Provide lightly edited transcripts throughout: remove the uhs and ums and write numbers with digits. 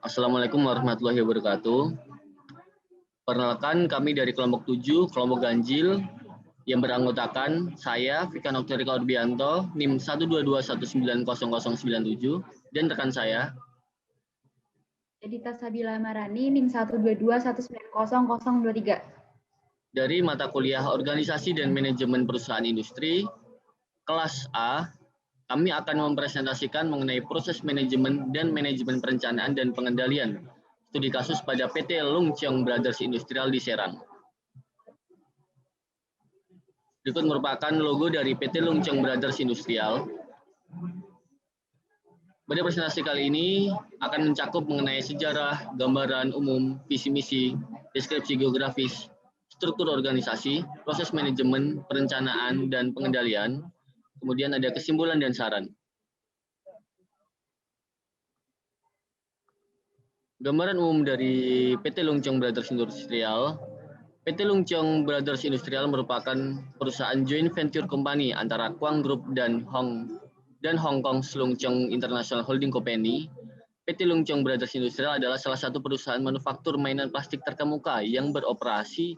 Assalamualaikum warahmatullahi wabarakatuh. Perkenalkan, kami dari kelompok 7, kelompok ganjil, yang beranggotakan saya, Vikan Oktorika Urbianto, NIM 122190097, dan rekan saya, Edita Sabila Marani, NIM 122190023. dari mata kuliah Organisasi dan Manajemen Perusahaan Industri, kelas A, kami akan mempresentasikan mengenai proses manajemen dan manajemen perencanaan dan pengendalian studi kasus pada PT Lung Cheong Brothers Industrial di Serang. Berikut merupakan logo dari PT Lung Cheong Brothers Industrial. Pada presentasi kali ini akan mencakup mengenai sejarah, gambaran umum, visi misi, deskripsi geografis, struktur organisasi, proses manajemen, perencanaan, dan pengendalian. Kemudian ada kesimpulan dan saran. Gambaran umum dari PT Lung Cheong Brothers Industrial. PT Lung Cheong Brothers Industrial merupakan perusahaan joint venture company antara Quang Group dan Hong Kong Lung Cheong International Holding Company. PT Lung Cheong Brothers Industrial adalah salah satu perusahaan manufaktur mainan plastik terkemuka yang beroperasi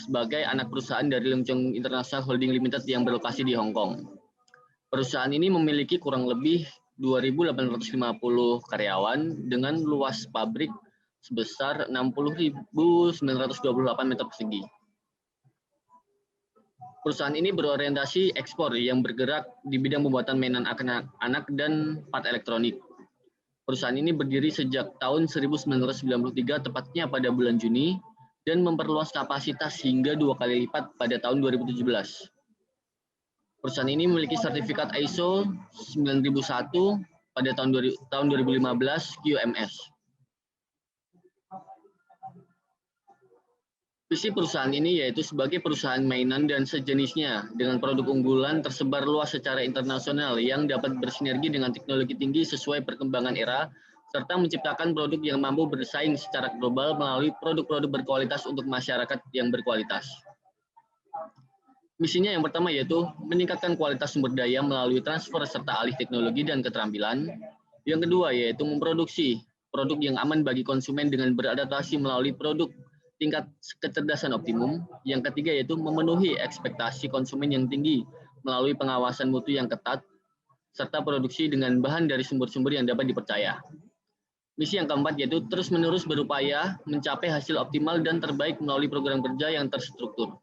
sebagai anak perusahaan dari Lung Cheong International Holding Limited yang berlokasi di Hong Kong. Perusahaan ini memiliki kurang lebih 2.850 karyawan dengan luas pabrik sebesar 60.928 meter persegi. Perusahaan ini berorientasi ekspor yang bergerak di bidang pembuatan mainan anak-anak dan part elektronik. Perusahaan ini berdiri sejak tahun 1993, tepatnya pada bulan Juni, dan memperluas kapasitas hingga 2 kali lipat pada tahun 2017. Perusahaan ini memiliki sertifikat ISO 9001 pada tahun 2015 QMS. Visi perusahaan ini yaitu sebagai perusahaan mainan dan sejenisnya dengan produk unggulan tersebar luas secara internasional yang dapat bersinergi dengan teknologi tinggi sesuai perkembangan era, serta menciptakan produk yang mampu bersaing secara global melalui produk-produk berkualitas untuk masyarakat yang berkualitas. Misinya yang pertama yaitu meningkatkan kualitas sumber daya melalui transfer serta alih teknologi dan keterampilan. Yang kedua yaitu memproduksi produk yang aman bagi konsumen dengan beradaptasi melalui produk tingkat kecerdasan optimum. Yang ketiga yaitu memenuhi ekspektasi konsumen yang tinggi melalui pengawasan mutu yang ketat, serta produksi dengan bahan dari sumber-sumber yang dapat dipercaya. Misi yang keempat yaitu terus-menerus berupaya mencapai hasil optimal dan terbaik melalui program kerja yang terstruktur.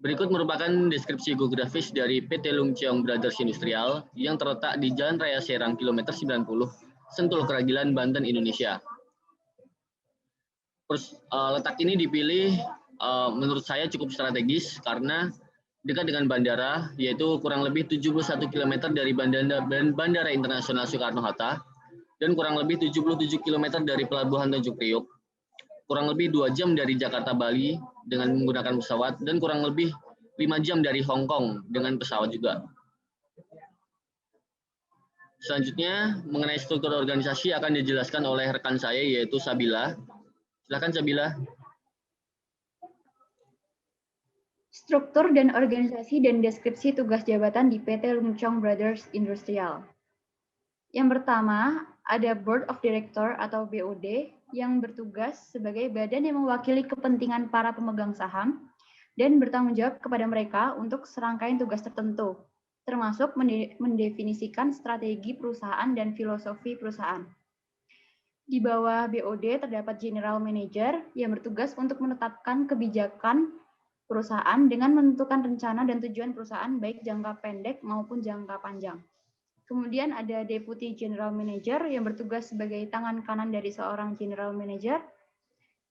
Berikut merupakan deskripsi geografis dari PT Lung Cheong Brothers Industrial yang terletak di Jalan Raya Serang kilometer 90, Sentul Keragilan, Banten, Indonesia. Letak ini dipilih menurut saya cukup strategis karena dekat dengan bandara, yaitu kurang lebih 71 km dari Bandara Internasional Soekarno-Hatta dan kurang lebih 77 km dari Pelabuhan Tanjung Priok, kurang lebih 2 jam dari Jakarta Bali dengan menggunakan pesawat, dan kurang lebih 5 jam dari Hong Kong dengan pesawat juga. Selanjutnya, mengenai struktur organisasi akan dijelaskan oleh rekan saya yaitu Sabila. Silakan Sabila. Struktur dan organisasi dan deskripsi tugas jabatan di PT Lung Cheong Brothers Industrial. Yang pertama, ada Board of Director atau BOD yang bertugas sebagai badan yang mewakili kepentingan para pemegang saham dan bertanggung jawab kepada mereka untuk serangkaian tugas tertentu, termasuk mendefinisikan strategi perusahaan dan filosofi perusahaan. Di bawah BOD terdapat General Manager yang bertugas untuk menetapkan kebijakan perusahaan dengan menentukan rencana dan tujuan perusahaan baik jangka pendek maupun jangka panjang. Kemudian ada Deputy General Manager yang bertugas sebagai tangan kanan dari seorang General Manager.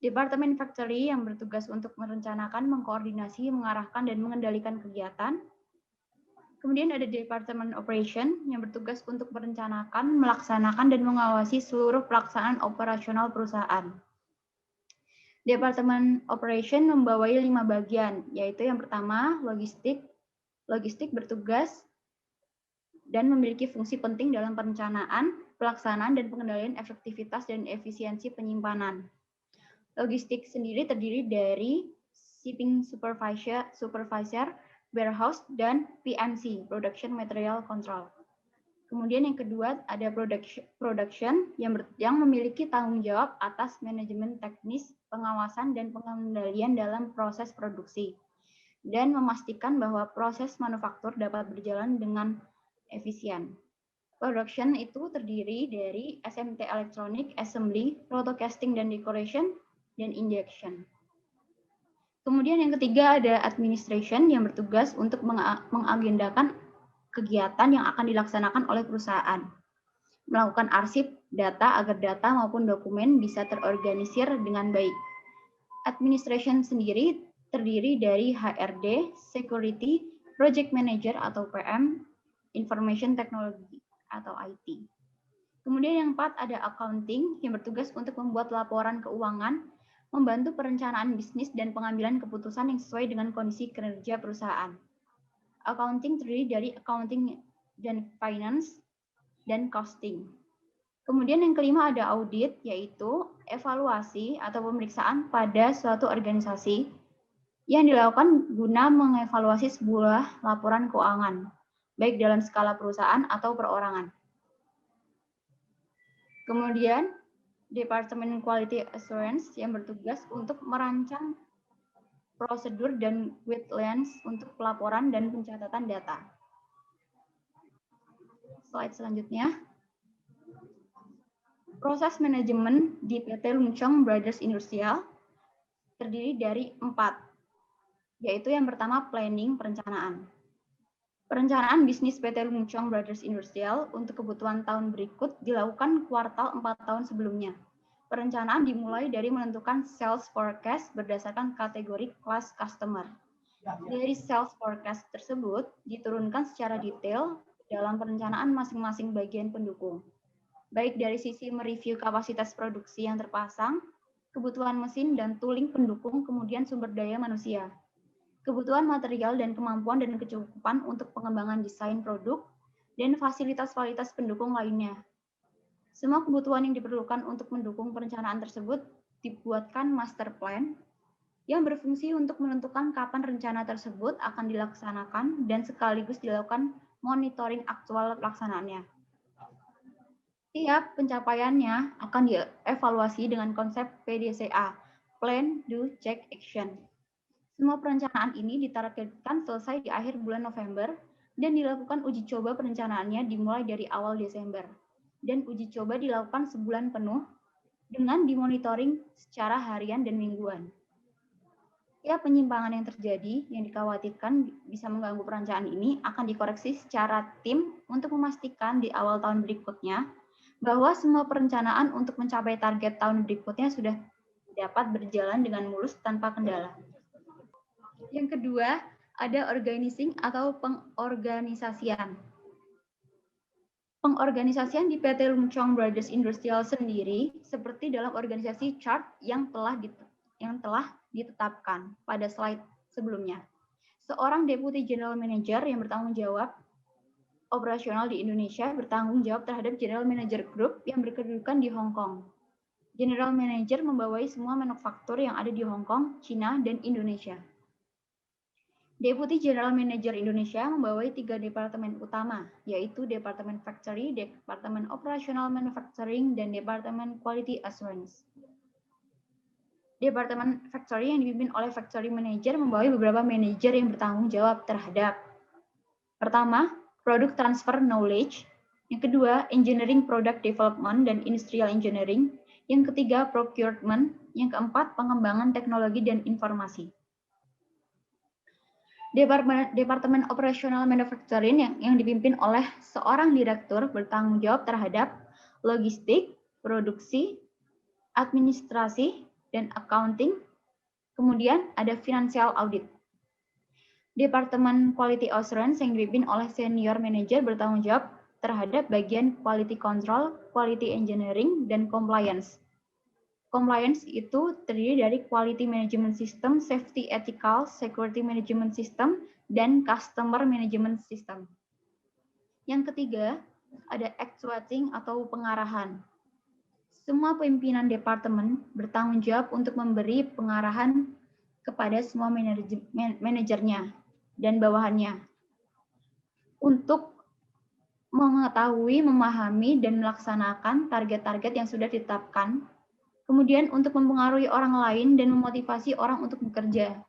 Departemen Factory yang bertugas untuk merencanakan, mengkoordinasi, mengarahkan, dan mengendalikan kegiatan. Kemudian ada Departemen Operation yang bertugas untuk merencanakan, melaksanakan, dan mengawasi seluruh pelaksanaan operasional perusahaan. Departemen Operation membawahi 5 bagian, yaitu yang pertama logistik. Logistik bertugas dan memiliki fungsi penting dalam perencanaan, pelaksanaan, dan pengendalian efektivitas dan efisiensi penyimpanan. Logistik sendiri terdiri dari Shipping Supervisor, Warehouse, dan PMC, Production Material Control. Kemudian yang kedua ada production yang memiliki tanggung jawab atas manajemen teknis, pengawasan, dan pengendalian dalam proses produksi, dan memastikan bahwa proses manufaktur dapat berjalan dengan efisien. Production itu terdiri dari SMT Electronic, Assembly, Protocasting dan Decoration, dan Injection. Kemudian yang ketiga ada administration yang bertugas untuk mengagendakan kegiatan yang akan dilaksanakan oleh perusahaan. Melakukan arsip data agar data maupun dokumen bisa terorganisir dengan baik. Administration sendiri terdiri dari HRD, Security, Project Manager atau PM, Information Technology atau IT. Kemudian yang keempat ada accounting yang bertugas untuk membuat laporan keuangan, membantu perencanaan bisnis dan pengambilan keputusan yang sesuai dengan kondisi kinerja perusahaan. Accounting terdiri dari accounting dan finance dan costing. Kemudian yang kelima ada audit, yaitu evaluasi atau pemeriksaan pada suatu organisasi yang dilakukan guna mengevaluasi sebuah laporan keuangan, baik dalam skala perusahaan atau perorangan. Kemudian, Departemen Quality Assurance yang bertugas untuk merancang prosedur dan guidelines untuk pelaporan dan pencatatan data. Slide selanjutnya. Proses manajemen di PT Lungchong Brothers Industrial terdiri dari 4, yaitu yang pertama planning, perencanaan. Perencanaan bisnis PT Lungchong Brothers Industrial untuk kebutuhan tahun berikut dilakukan kuartal 4 tahun sebelumnya. Perencanaan dimulai dari menentukan sales forecast berdasarkan kategori kelas customer. Dari sales forecast tersebut diturunkan secara detail dalam perencanaan masing-masing bagian pendukung. Baik dari sisi mereview kapasitas produksi yang terpasang, kebutuhan mesin dan tooling pendukung, kemudian sumber daya manusia, kebutuhan material dan kemampuan dan kecukupan untuk pengembangan desain produk, dan fasilitas-fasilitas pendukung lainnya. Semua kebutuhan yang diperlukan untuk mendukung perencanaan tersebut dibuatkan master plan yang berfungsi untuk menentukan kapan rencana tersebut akan dilaksanakan dan sekaligus dilakukan monitoring aktual pelaksanaannya. Tiap pencapaiannya akan dievaluasi dengan konsep PDCA, Plan, Do, Check, Action. Semua perencanaan ini ditargetkan selesai di akhir bulan November dan dilakukan uji coba perencanaannya dimulai dari awal Desember. Dan uji coba dilakukan sebulan penuh dengan dimonitoring secara harian dan mingguan. Tiap penyimpangan yang terjadi yang dikhawatirkan bisa mengganggu perencanaan ini akan dikoreksi secara tim untuk memastikan di awal tahun berikutnya bahwa semua perencanaan untuk mencapai target tahun berikutnya sudah dapat berjalan dengan mulus tanpa kendala. Yang kedua, ada organizing atau pengorganisasian. Pengorganisasian di PT Lungchong Brothers Industrial sendiri seperti dalam organisasi chart yang telah ditetapkan pada slide sebelumnya. Seorang Deputy General Manager yang bertanggung jawab operasional di Indonesia bertanggung jawab terhadap General Manager Group yang berkedudukan di Hong Kong. General Manager membawai semua manufaktur yang ada di Hong Kong, China, dan Indonesia. Deputy General Manager Indonesia membawai 3 departemen utama, yaitu Departemen Factory, Departemen Operational Manufacturing, dan Departemen Quality Assurance. Departemen Factory yang dipimpin oleh Factory Manager membawai beberapa manajer yang bertanggung jawab terhadap pertama, Product Transfer Knowledge, yang kedua, Engineering Product Development dan Industrial Engineering, yang ketiga, Procurement, yang keempat, Pengembangan Teknologi dan Informasi. Departemen Operational Manufacturing yang dipimpin oleh seorang direktur bertanggung jawab terhadap logistik, produksi, administrasi, dan accounting. Kemudian ada financial audit. Departemen Quality Assurance yang dipimpin oleh senior manager bertanggung jawab terhadap bagian quality control, quality engineering, dan compliance. Compliance itu terdiri dari Quality Management System, Safety Ethical, Security Management System, dan Customer Management System. Yang ketiga, ada actuating atau pengarahan. Semua pimpinan departemen bertanggung jawab untuk memberi pengarahan kepada semua manajernya dan bawahannya untuk mengetahui, memahami, dan melaksanakan target-target yang sudah ditetapkan. Kemudian untuk mempengaruhi orang lain dan memotivasi orang untuk bekerja.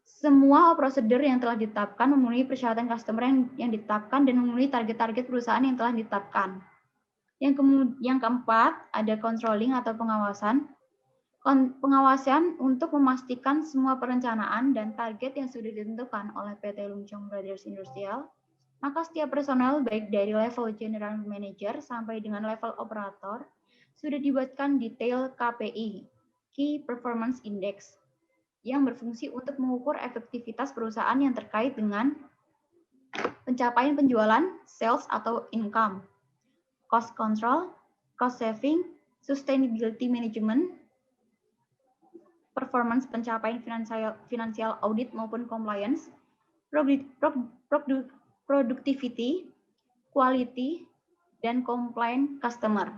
Semua prosedur yang telah ditetapkan memenuhi persyaratan customer yang ditetapkan dan memenuhi target-target perusahaan yang telah ditetapkan. Yang keempat, ada controlling atau pengawasan. Pengawasan untuk memastikan semua perencanaan dan target yang sudah ditentukan oleh PT Lungchong Brothers Industrial, maka setiap personel baik dari level general manager sampai dengan level operator sudah dibuatkan detail KPI, Key Performance Index, yang berfungsi untuk mengukur efektivitas perusahaan yang terkait dengan pencapaian penjualan, sales atau income, cost control, cost saving, sustainability management, performance pencapaian financial audit maupun compliance, productivity, quality, dan compliant customer.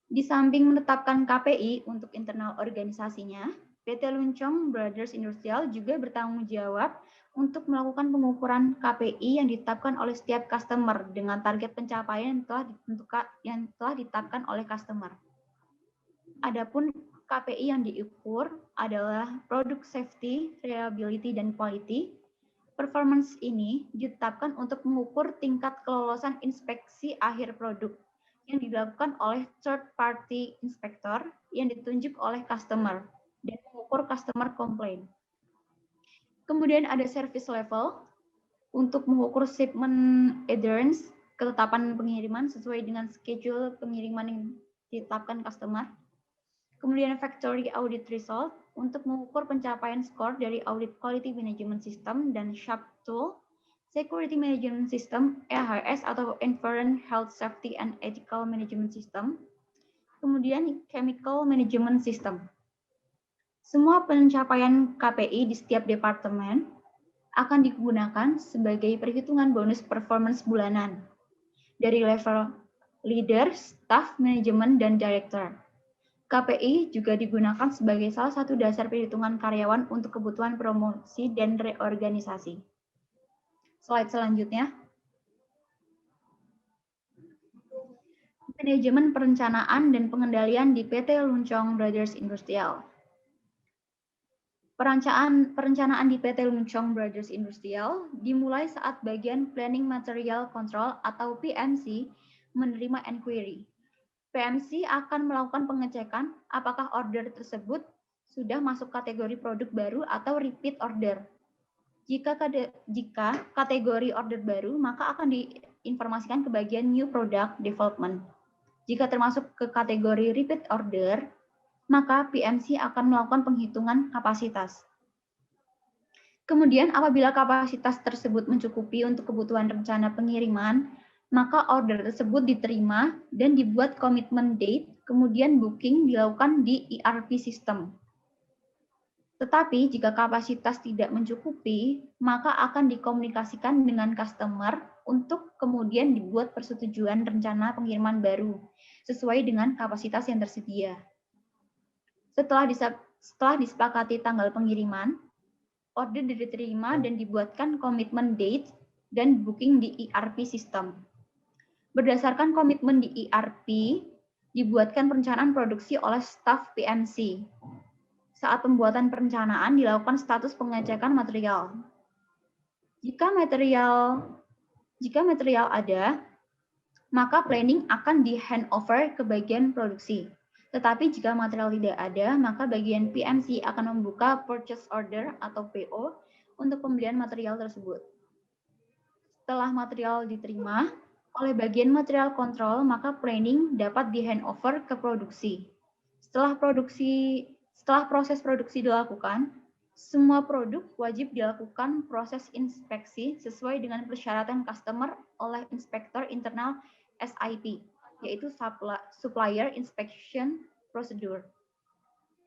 Di samping menetapkan KPI untuk internal organisasinya, PT Lungchong Brothers Industrial juga bertanggung jawab untuk melakukan pengukuran KPI yang ditetapkan oleh setiap customer dengan target pencapaian yang telah ditetapkan oleh customer. Adapun KPI yang diukur adalah product safety, reliability, dan quality. Performance ini ditetapkan untuk mengukur tingkat kelolosan inspeksi akhir produk yang dilakukan oleh third party inspector yang ditunjuk oleh customer dan mengukur customer complaint. Kemudian ada service level untuk mengukur shipment adherence, ketetapan pengiriman sesuai dengan schedule pengiriman yang ditetapkan customer. Kemudian factory audit result untuk mengukur pencapaian skor dari audit quality management system dan SHAP tool, security management system, EHS atau environment health safety and ethical management system. Kemudian chemical management system. Semua pencapaian KPI di setiap departemen akan digunakan sebagai perhitungan bonus performance bulanan dari level leader, staff, manajemen, dan director. KPI juga digunakan sebagai salah satu dasar perhitungan karyawan untuk kebutuhan promosi dan reorganisasi. Slide selanjutnya. Manajemen perencanaan dan pengendalian di PT Lungchong Brothers Industrial. Perencanaan di PT Lungchong Brothers Industrial dimulai saat bagian Planning Material Control atau PMC menerima inquiry. PMC akan melakukan pengecekan apakah order tersebut sudah masuk kategori produk baru atau repeat order. Jika kategori order baru, maka akan diinformasikan ke bagian New Product Development. Jika termasuk ke kategori repeat order, maka PMC akan melakukan penghitungan kapasitas. Kemudian apabila kapasitas tersebut mencukupi untuk kebutuhan rencana pengiriman, maka order tersebut diterima dan dibuat komitmen date, kemudian booking dilakukan di ERP system. Tetapi jika kapasitas tidak mencukupi, maka akan dikomunikasikan dengan customer untuk kemudian dibuat persetujuan rencana pengiriman baru sesuai dengan kapasitas yang tersedia. Setelah disepakati tanggal pengiriman, order diterima dan dibuatkan komitmen date dan booking di ERP system. Berdasarkan komitmen di ERP, dibuatkan perencanaan produksi oleh staf PMC. Saat pembuatan perencanaan dilakukan status pengecekan material. Jika material ada, maka planning akan di handover ke bagian produksi. Tetapi jika material tidak ada, maka bagian PMC akan membuka purchase order atau PO untuk pembelian material tersebut. Setelah material diterima oleh bagian material control, maka planning dapat di handover ke produksi. Setelah proses produksi dilakukan, semua produk wajib dilakukan proses inspeksi sesuai dengan persyaratan customer oleh inspektor internal SIP, yaitu Supplier Inspection Procedure.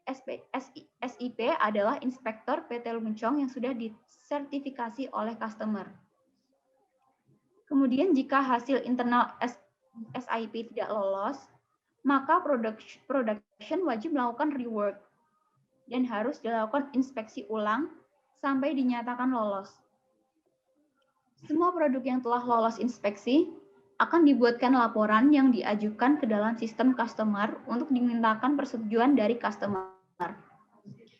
SIP adalah inspektor PT Lungchong yang sudah disertifikasi oleh customer. Kemudian jika hasil internal SIP tidak lolos, maka production wajib melakukan rework dan harus dilakukan inspeksi ulang sampai dinyatakan lolos. Semua produk yang telah lolos inspeksi akan dibuatkan laporan yang diajukan ke dalam sistem customer untuk dimintakan persetujuan dari customer.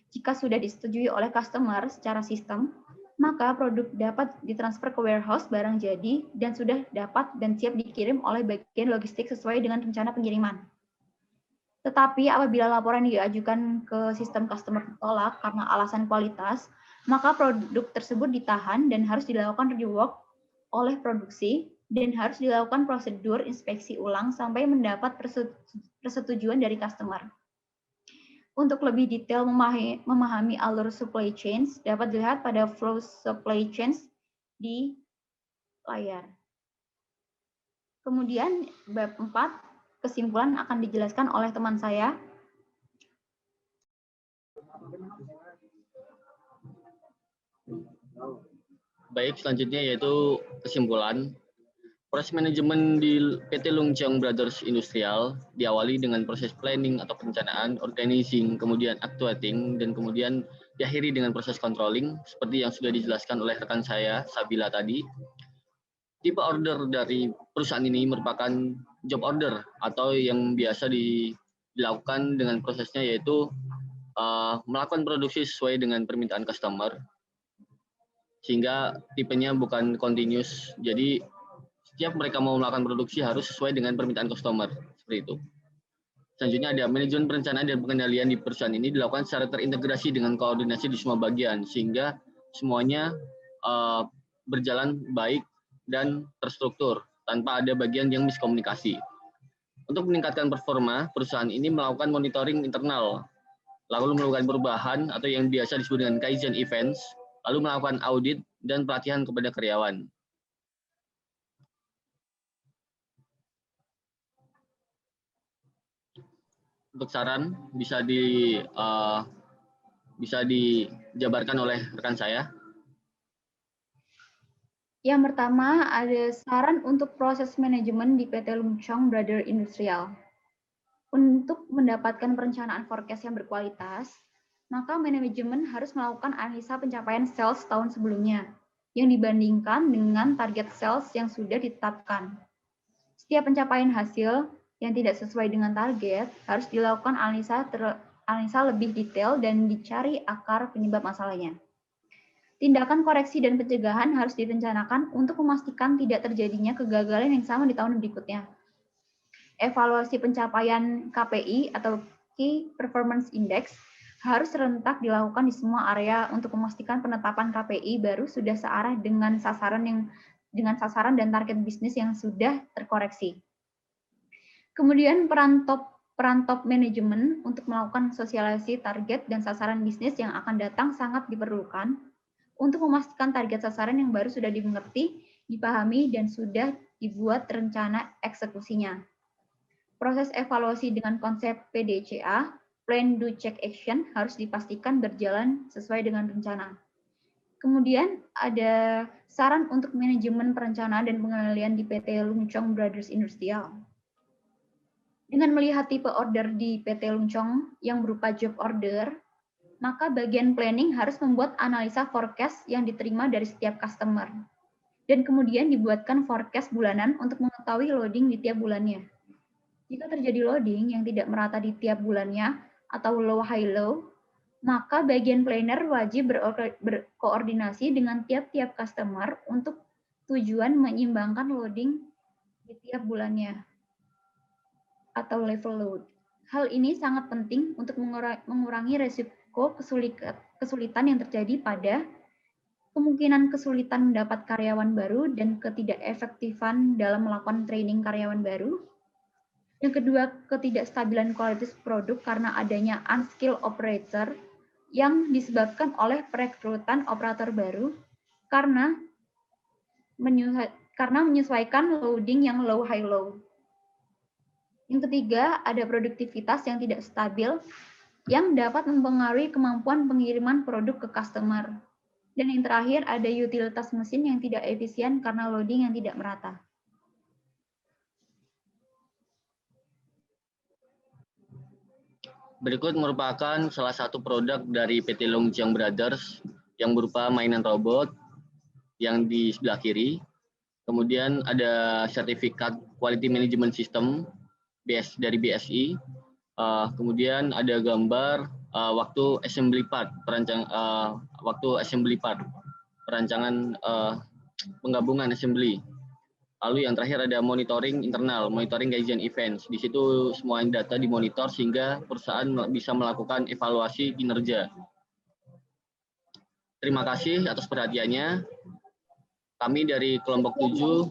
Jika sudah disetujui oleh customer secara sistem, maka produk dapat ditransfer ke warehouse barang jadi dan sudah dapat dan siap dikirim oleh bagian logistik sesuai dengan rencana pengiriman. Tetapi apabila laporan diajukan ke sistem customer ditolak karena alasan kualitas, maka produk tersebut ditahan dan harus dilakukan rework oleh produksi dan harus dilakukan prosedur inspeksi ulang sampai mendapat persetujuan dari customer. Untuk lebih detail memahami alur supply chains, dapat dilihat pada flow supply chains di layar. Kemudian bab 4, kesimpulan akan dijelaskan oleh teman saya. Baik, selanjutnya yaitu kesimpulan. Proses manajemen di PT Lungchong Brothers Industrial diawali dengan proses planning atau perencanaan, organizing, kemudian actuating, dan kemudian diakhiri dengan proses controlling, seperti yang sudah dijelaskan oleh rekan saya, Sabila tadi. Tipe order dari perusahaan ini merupakan job order atau yang biasa dilakukan dengan prosesnya yaitu melakukan produksi sesuai dengan permintaan customer, sehingga tipenya bukan continuous. Jadi setiap mereka mau melakukan produksi harus sesuai dengan permintaan customer, seperti itu. Selanjutnya ada manajemen perencanaan dan pengendalian di perusahaan ini dilakukan secara terintegrasi dengan koordinasi di semua bagian, sehingga semuanya berjalan baik dan terstruktur tanpa ada bagian yang miskomunikasi. Untuk meningkatkan performa, perusahaan ini melakukan monitoring internal, lalu melakukan perubahan atau yang biasa disebut dengan Kaizen events, lalu melakukan audit dan pelatihan kepada karyawan. Untuk saran bisa dijabarkan oleh rekan saya. Yang pertama ada saran untuk proses manajemen di PT Lungchong Brothers Industrial. Untuk mendapatkan perencanaan forecast yang berkualitas, maka manajemen harus melakukan analisa pencapaian sales tahun sebelumnya yang dibandingkan dengan target sales yang sudah ditetapkan. Setiap pencapaian hasil yang tidak sesuai dengan target harus dilakukan analisa lebih detail dan dicari akar penyebab masalahnya. Tindakan koreksi dan pencegahan harus direncanakan untuk memastikan tidak terjadinya kegagalan yang sama di tahun berikutnya. Evaluasi pencapaian KPI atau Key Performance Index harus serentak dilakukan di semua area untuk memastikan penetapan KPI baru sudah searah dengan sasaran dan target bisnis yang sudah terkoreksi. Kemudian peran top manajemen untuk melakukan sosialisasi target dan sasaran bisnis yang akan datang sangat diperlukan untuk memastikan target sasaran yang baru sudah dimengerti, dipahami, dan sudah dibuat rencana eksekusinya. Proses evaluasi dengan konsep PDCA, Plan, Do, Check, Action, harus dipastikan berjalan sesuai dengan rencana. Kemudian ada saran untuk manajemen perencanaan dan pengendalian di PT Lungchong Brothers Industrial. Dengan melihat tipe order di PT Lungchong yang berupa job order, maka bagian planning harus membuat analisa forecast yang diterima dari setiap customer. Dan kemudian dibuatkan forecast bulanan untuk mengetahui loading di tiap bulannya. Jika terjadi loading yang tidak merata di tiap bulannya atau low high low, maka bagian planner wajib berkoordinasi dengan tiap-tiap customer untuk tujuan menyeimbangkan loading di tiap bulannya atau level load. Hal ini sangat penting untuk mengurangi resiko kesulitan yang terjadi pada kemungkinan kesulitan mendapat karyawan baru dan ketidakefektifan dalam melakukan training karyawan baru. Yang kedua, ketidakstabilan kualitas produk karena adanya unskilled operator yang disebabkan oleh perekrutan operator baru karena menyesuaikan loading yang low high low. Yang ketiga, ada produktivitas yang tidak stabil yang dapat mempengaruhi kemampuan pengiriman produk ke customer. Dan yang terakhir, ada utilitas mesin yang tidak efisien karena loading yang tidak merata. Berikut merupakan salah satu produk dari PT Lungchong Brothers yang berupa mainan robot. yang di sebelah kiri. Kemudian ada sertifikat Quality Management System dari BSI. Kemudian ada gambar waktu assembly part, perancangan penggabungan assembly. Lalu yang terakhir ada monitoring internal, monitoring Kaizen events. Di situ semua data dimonitor sehingga perusahaan bisa melakukan evaluasi kinerja. Terima kasih atas perhatiannya. Kami dari kelompok 7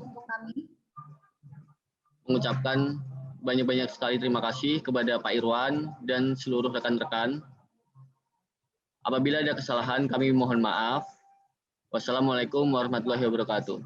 mengucapkan banyak-banyak sekali terima kasih kepada Pak Irwan dan seluruh rekan-rekan. Apabila ada kesalahan, kami mohon maaf. Wassalamualaikum warahmatullahi wabarakatuh.